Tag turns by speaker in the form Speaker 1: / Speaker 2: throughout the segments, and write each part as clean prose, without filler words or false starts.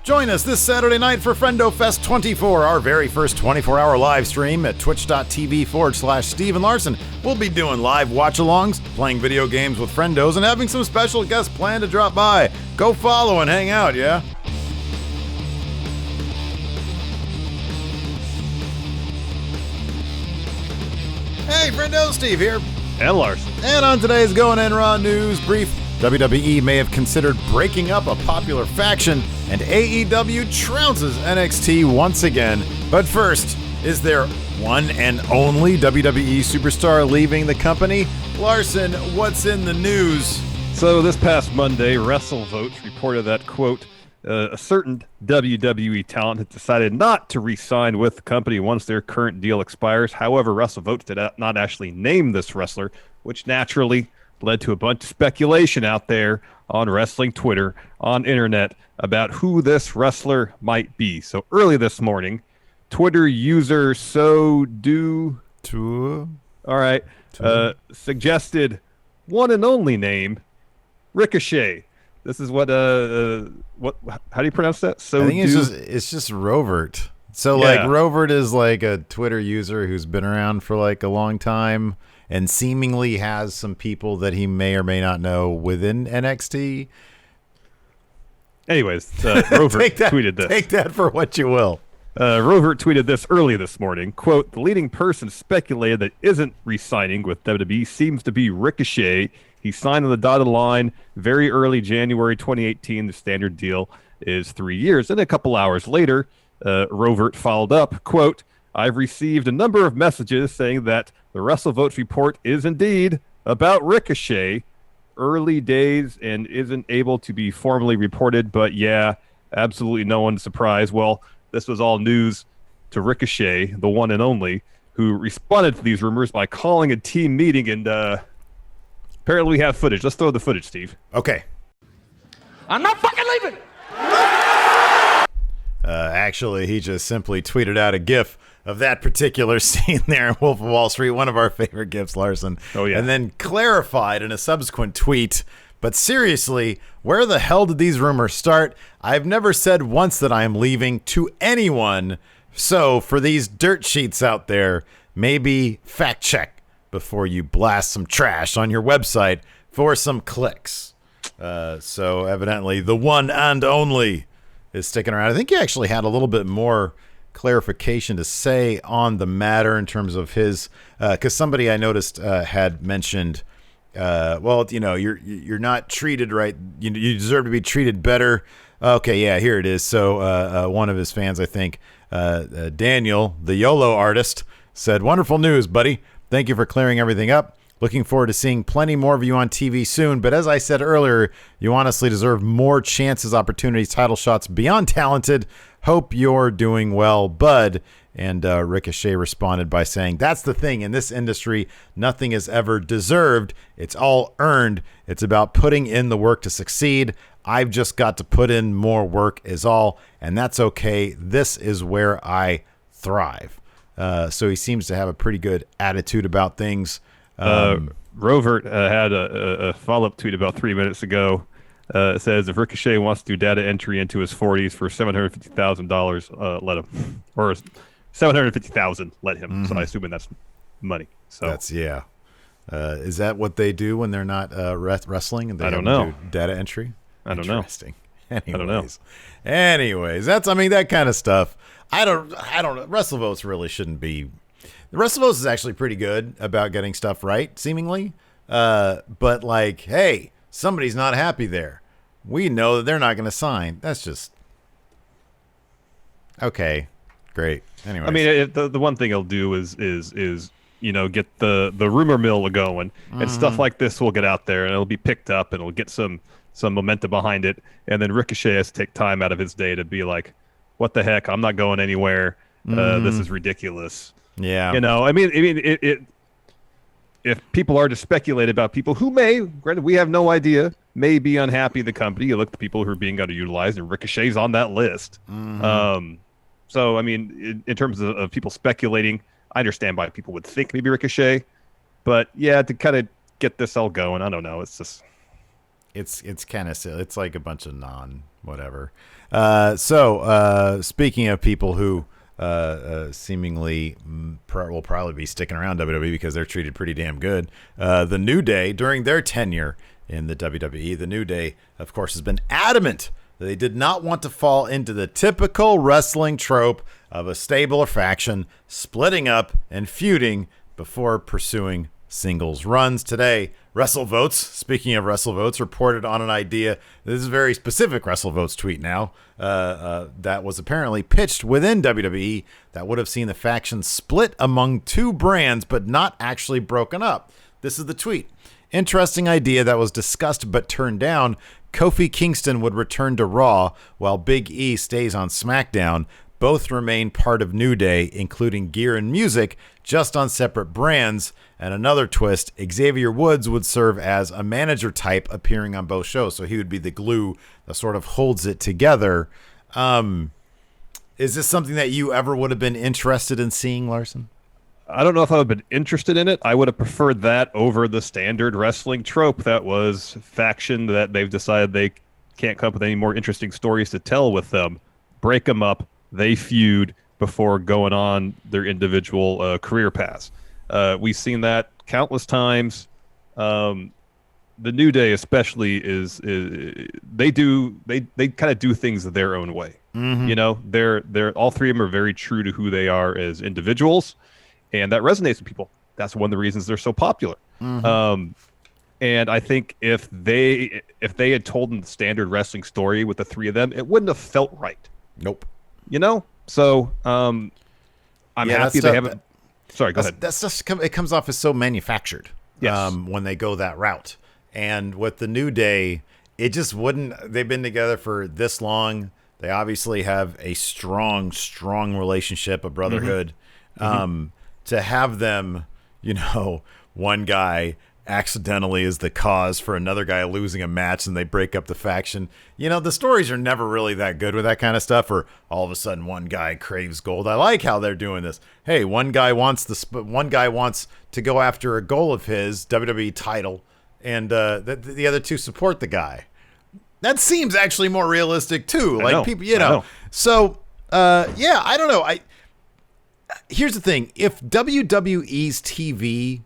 Speaker 1: Join us this Saturday night for Friendo Fest 24, our very first 24-hour live stream at twitch.tv/Steve and Larson. We'll be doing live watch-alongs, playing video games with friendos, and having some special guests planned to drop by. Go follow and hang out, yeah? Hey, Friendo, Steve here.
Speaker 2: And Larson.
Speaker 1: And on today's Going In Raw news brief, WWE may have considered breaking up a popular faction, and AEW trounces NXT once again. But first, is there one and only WWE superstar leaving the company? Larson, what's in the news?
Speaker 2: So this past Monday, WrestleVotes reported that, quote, a certain WWE talent had decided not to re-sign with the company once their current deal expires. However, WrestleVotes did not actually name this wrestler, which naturally led to a bunch of speculation out there on wrestling Twitter, on internet, about who this wrestler might be. So early this morning, Twitter user suggested one and only name, Ricochet. This is what how do you pronounce that?
Speaker 1: I think it's just Rovert. So
Speaker 2: yeah.
Speaker 1: Like Rovert is like a Twitter user who's been around for like a long time and seemingly has some people that he may or may not know within NXT.
Speaker 2: Anyways, Rovert tweeted this.
Speaker 1: Take that for what you will.
Speaker 2: Rovert tweeted this early this morning. Quote, the leading person speculated that isn't re-signing with WWE seems to be Ricochet. He signed on the dotted line very early January 2018. The standard deal is 3 years. And a couple hours later, Rovert followed up, quote, I've received a number of messages saying that the WrestleVotes report is indeed about Ricochet. Early days and isn't able to be formally reported, but yeah, absolutely no one's surprised. Well, this was all news to Ricochet, the one and only, who responded to these rumors by calling a team meeting, and apparently we have footage. Let's throw the footage, Steve.
Speaker 1: Okay.
Speaker 3: I'm not fucking leaving!
Speaker 1: Actually, he just simply tweeted out a GIF of that particular scene there in Wolf of Wall Street, one of our favorite GIFs, Larson.
Speaker 2: Oh, yeah.
Speaker 1: And then clarified in a subsequent tweet, but seriously, where the hell did these rumors start? I've never said once that I am leaving to anyone. So for these dirt sheets out there, maybe fact check before you blast some trash on your website for some clicks. So evidently the one and only is sticking around. I think he actually had a little bit more clarification to say on the matter in terms of his, because somebody I noticed had mentioned, well, you know, you're not treated right. You deserve to be treated better. Okay, yeah, here it is. So one of his fans, I think, Daniel, the YOLO artist, said, "Wonderful news, buddy. Thank you for clearing everything up. Looking forward to seeing plenty more of you on TV soon. But as I said earlier, you honestly deserve more chances, opportunities, title shots. Beyond talented. Hope you're doing well, bud." And Ricochet responded by saying, "That's the thing in this industry. Nothing is ever deserved. It's all earned. It's about putting in the work to succeed. I've just got to put in more work is all. And that's okay. This is where I thrive." So he seems to have a pretty good attitude about things.
Speaker 2: Rovert had a follow-up tweet about 3 minutes ago. It says, if Ricochet wants to do data entry into his 40s for $750,000, let him. Or $750,000, let him. Mm-hmm. So I assume that's money. So
Speaker 1: that's, yeah. Is that what they do when they're not wrestling? And they
Speaker 2: I don't know.
Speaker 1: Do data entry?
Speaker 2: I don't know.
Speaker 1: Interesting. Anyways,
Speaker 2: I don't know.
Speaker 1: Anyways, that kind of stuff. I don't know. WrestleVotes really shouldn't be. WrestleVotes is actually pretty good about getting stuff right, seemingly. But like, hey, somebody's not happy there. We know that they're not going to sign. That's just okay. Great. Anyway,
Speaker 2: I mean, the one thing it'll do is get the rumor mill going, and stuff like this will get out there, and it'll be picked up, and it'll get some momentum behind it, and then Ricochet has to take time out of his day to be like, what the heck? I'm not going anywhere. This is ridiculous.
Speaker 1: Yeah.
Speaker 2: I mean, if people are to speculate about people who granted, we have no idea, may be unhappy in the company. You look at the people who are being underutilized, and Ricochet's on that list. So, I mean, in terms of people speculating, I understand why people would think maybe Ricochet. But, yeah, to kind of get this all going, I don't know. It's just...
Speaker 1: It's kind of silly. It's like a bunch of whatever. Speaking of people who seemingly will probably be sticking around WWE because they're treated pretty damn good, the New Day, during their tenure in the WWE, the New Day, of course, has been adamant that they did not want to fall into the typical wrestling trope of a stable or faction splitting up and feuding before pursuing singles runs. Today, WrestleVotes, speaking of WrestleVotes, reported on an idea. This is a very specific WrestleVotes tweet now that was apparently pitched within WWE that would have seen the faction split among two brands but not actually broken up. This is the tweet. Interesting idea that was discussed but turned down. Kofi Kingston would return to Raw while Big E stays on SmackDown. Both remain part of New Day, including gear and music, just on separate brands. And another twist, Xavier Woods would serve as a manager type appearing on both shows. So he would be the glue that sort of holds it together. Is this something that you ever would have been interested in seeing, Larson?
Speaker 2: I don't know if I would have been interested in it. I would have preferred that over the standard wrestling trope that was faction that they've decided they can't come up with any more interesting stories to tell with them. Break them up. They feud before going on their individual career paths. We've seen that countless times. The New Day especially is they kind of do things their own way. Mm-hmm. You know, they're all three of them are very true to who they are as individuals, and that resonates with people. That's one of the reasons they're so popular. Mm-hmm. And I think if they had told them the standard wrestling story with the three of them, it wouldn't have felt right.
Speaker 1: Nope.
Speaker 2: You know, so I'm happy they haven't. Sorry, go ahead.
Speaker 1: That's just it comes off as so manufactured.
Speaker 2: Yes.
Speaker 1: When they go that route, and with the New Day, it just wouldn't. They've been together for this long. They obviously have a strong relationship, a brotherhood. Mm-hmm. To have them, you know, one guy accidentally is the cause for another guy losing a match and they break up the faction. You know, the stories are never really that good with that kind of stuff, or all of a sudden one guy craves gold. I like how they're doing this. Hey, one guy wants to go after a goal of his, WWE title, and the other two support the guy. That seems actually more realistic too. Like people, you know. So, I don't know. Here's the thing. If WWE's TV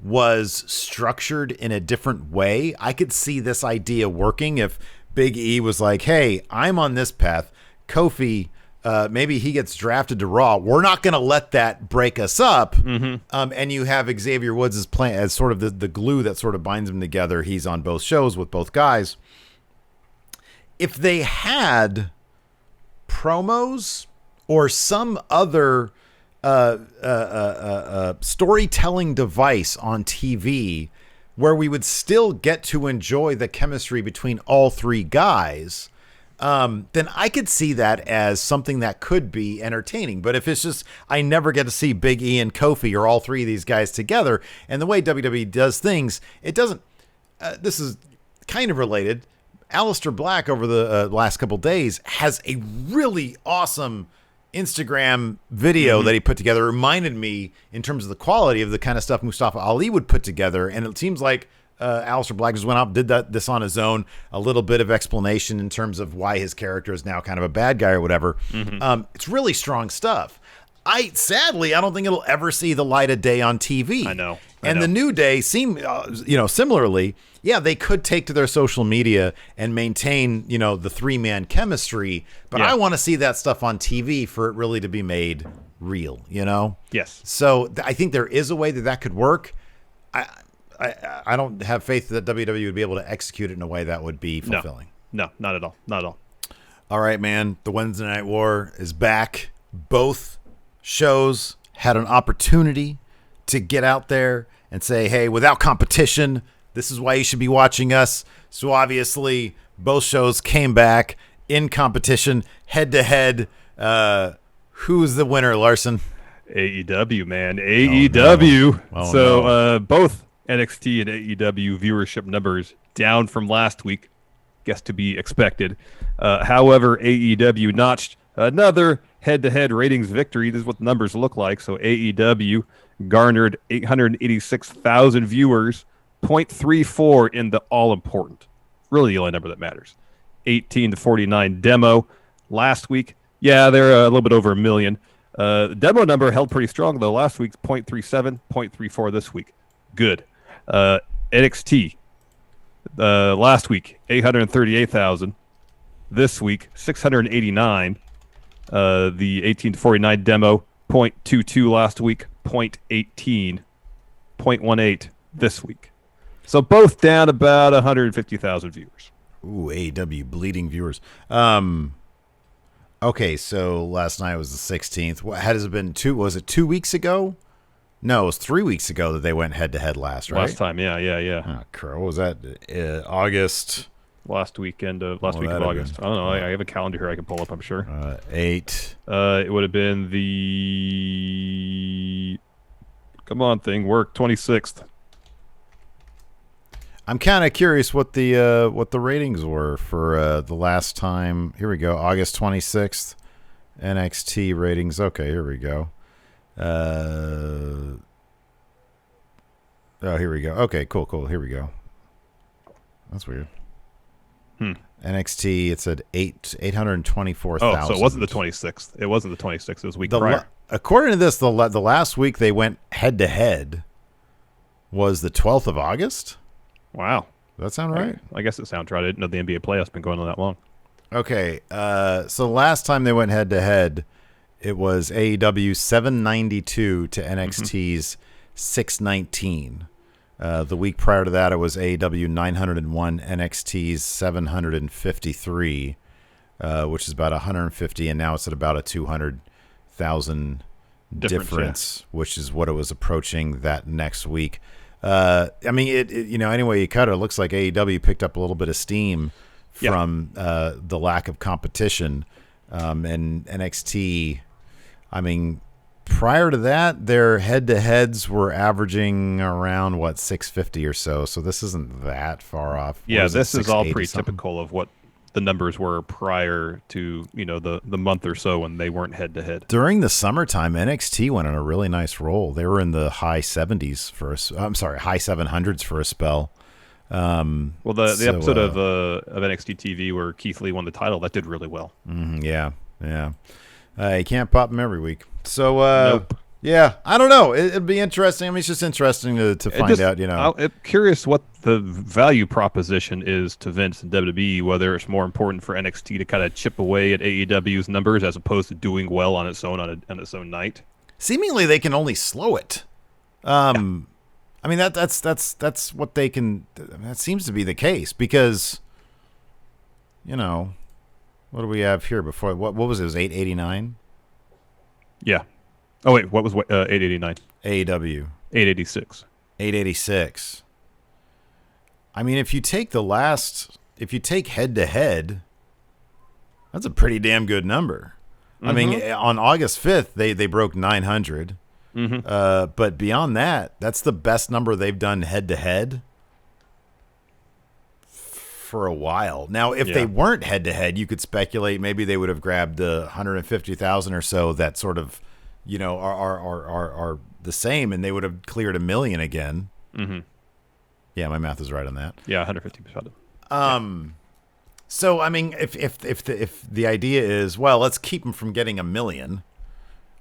Speaker 1: was structured in a different way, I could see this idea working. If Big E was like, hey, I'm on this path, Kofi, maybe he gets drafted to Raw, we're not going to let that break us up. Mm-hmm. And you have Xavier Woods as sort of the glue that sort of binds them together. He's on both shows with both guys. If they had promos or some other storytelling device on TV where we would still get to enjoy the chemistry between all three guys, then I could see that as something that could be entertaining. But if it's just, I never get to see Big E and Kofi or all three of these guys together, and the way WWE does things, it doesn't, this is kind of related. Aleister Black over the last couple days has a really awesome Instagram video that he put together. Reminded me in terms of the quality of the kind of stuff Mustafa Ali would put together, and it seems like Aleister Black just went out and did this on his own. A little bit of explanation in terms of why his character is now kind of a bad guy or whatever. Mm-hmm. It's really strong stuff. Sadly, I don't think it'll ever see the light of day on TV.
Speaker 2: I know.
Speaker 1: The New Day seem, similarly, they could take to their social media and maintain, the three-man chemistry, but I want to see that stuff on TV for it really to be made real,
Speaker 2: Yes.
Speaker 1: So I think there is a way that could work. I don't have faith that WWE would be able to execute it in a way that would be fulfilling.
Speaker 2: No, not at all. Not at all.
Speaker 1: All right, man. The Wednesday Night War is back. Both shows had an opportunity to get out there and say, hey, without competition, this is why you should be watching us. So obviously, both shows came back in competition, head-to-head. Who's the winner, Larson?
Speaker 2: AEW, man. AEW.
Speaker 1: Oh, no.
Speaker 2: Both NXT and AEW viewership numbers down from last week. Guess to be expected. However, AEW notched another head-to-head ratings victory. This is what the numbers look like. So AEW garnered 886,000 viewers, 0.34 in the all-important. Really the only number that matters. 18 to 49 demo. Last week, yeah, they're a little bit over 1 million. The demo number held pretty strong, though. Last week's 0.37, 0.34 this week. Good. NXT, last week, 838,000. This week, 689. The 18 to 49 demo, 0.22 last week, 0.18, 0.18 this week. So both down about 150,000 viewers.
Speaker 1: Ooh, AEW bleeding viewers. Okay, so last night was the 16th. What has it been? Was it 2 weeks ago? No, it was 3 weeks ago that they went head to head last, right?
Speaker 2: Last time, yeah.
Speaker 1: Oh, what was that? August.
Speaker 2: Last week of August. I don't know. I have a calendar here I can pull up, I'm sure.
Speaker 1: 8.
Speaker 2: It would have been the come on thing, work 26th.
Speaker 1: I'm kind of curious what the ratings were for the last time. Here we go, August 26th, NXT ratings. Okay, here we go. Oh, here we go. Okay, cool. Here we go. That's weird. NXT, it said 824,000.
Speaker 2: Oh, so it wasn't the 26th. It wasn't the 26th. It was a week prior.
Speaker 1: According to this, the last week they went head to head was the 12th of August.
Speaker 2: Wow.
Speaker 1: Does that sound right?
Speaker 2: I guess it sounds right. I didn't know the NBA playoffs been going on that long.
Speaker 1: Okay, so last time they went head to head, it was AEW 792 to NXT's 619. The week prior to that, it was AEW 901, NXT's 753, which is about 150, and now it's at about a 200,000 difference, which is what it was approaching that next week. I mean, any way you cut it, it looks like AEW picked up a little bit of steam from the lack of competition, and NXT. I mean, prior to that, their head-to-heads were averaging around 650 or so. So this isn't that far off.
Speaker 2: Yeah, this is all pretty typical of what the numbers were prior to the month or so when they weren't head-to-head. During
Speaker 1: the summertime, NXT went on a really nice roll. They were in the high 70s high 700s for a spell.
Speaker 2: Well, the episode of NXT TV where Keith Lee won the title, that did really well.
Speaker 1: Yeah. You can't pop them every week. So,
Speaker 2: nope.
Speaker 1: Yeah, I don't know. It'd be interesting. I mean, it's just interesting to find out,
Speaker 2: I'm curious what the value proposition is to Vince and WWE, whether it's more important for NXT to kind of chip away at AEW's numbers as opposed to doing well on its own on its own night.
Speaker 1: Seemingly, they can only slow it. I mean, that's what they can. That seems to be the case because, what do we have here before? What was it? It was 889.
Speaker 2: Yeah. Oh wait, what was 889?
Speaker 1: AEW
Speaker 2: 886.
Speaker 1: 886. I mean, if you take head to head, that's a pretty damn good number. Mm-hmm. I mean, on August 5th, they broke 900. Mm-hmm. But beyond that, that's the best number they've done head to head for a while. Now, if they weren't head to head, you could speculate maybe they would have grabbed the 150,000 or so that sort of, are the same, and they would have cleared 1 million again.
Speaker 2: Mm-hmm.
Speaker 1: Yeah, my math is right on that.
Speaker 2: Yeah, 150%.
Speaker 1: So I mean, if the idea is, well, let's keep them from getting 1 million.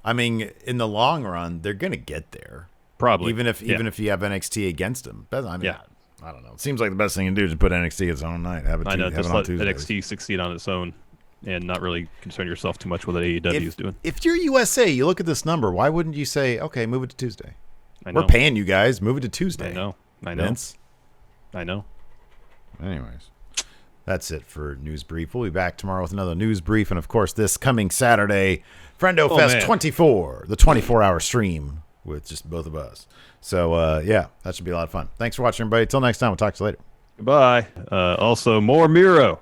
Speaker 1: I mean, in the long run, they're going to get there.
Speaker 2: Probably,
Speaker 1: even if you have NXT against them. I mean, I don't know. It seems like the best thing to do is put NXT its own night. Just
Speaker 2: let NXT succeed on its own, and not really concern yourself too much with what AEW is doing.
Speaker 1: If you're USA, you look at this number. Why wouldn't you say, okay, move it to Tuesday?
Speaker 2: We're
Speaker 1: paying you guys. Move it to Tuesday.
Speaker 2: I know.
Speaker 1: Vince?
Speaker 2: I know.
Speaker 1: Anyways, that's it for News Brief. We'll be back tomorrow with another News Brief, and of course, this coming Saturday, Friendo Fest 24, the 24-hour stream with just both of us. So, that should be a lot of fun. Thanks for watching, everybody. Till next time, we'll talk to you later.
Speaker 2: Goodbye. Also, more Miro.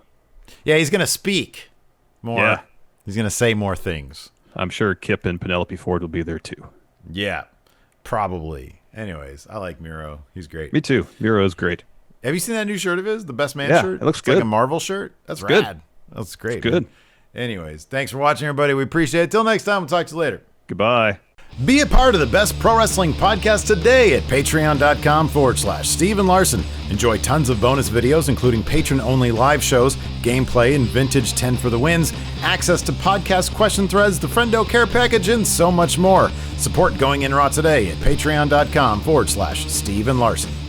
Speaker 1: Yeah, he's going to speak more.
Speaker 2: Yeah.
Speaker 1: He's going to say more things.
Speaker 2: I'm sure Kip and Penelope Ford will be there, too.
Speaker 1: Yeah, probably. Anyways, I like Miro. He's great.
Speaker 2: Me too. Miro is great.
Speaker 1: Have you seen that new shirt of his? The Best Man shirt?
Speaker 2: It looks good.
Speaker 1: Like a Marvel shirt? That's
Speaker 2: good.
Speaker 1: rad. That's great.
Speaker 2: It's good.
Speaker 1: Anyways, thanks for watching, everybody. We appreciate it. Till next time, we'll talk to you later.
Speaker 2: Goodbye.
Speaker 1: Be a part of the best pro wrestling podcast today at patreon.com/Steve and Larson. Enjoy tons of bonus videos, including patron-only live shows, gameplay, and vintage 10 for the wins, access to podcast question threads, the Friendo Care Package, and so much more. Support Going In Raw today at patreon.com/Steve and Larson.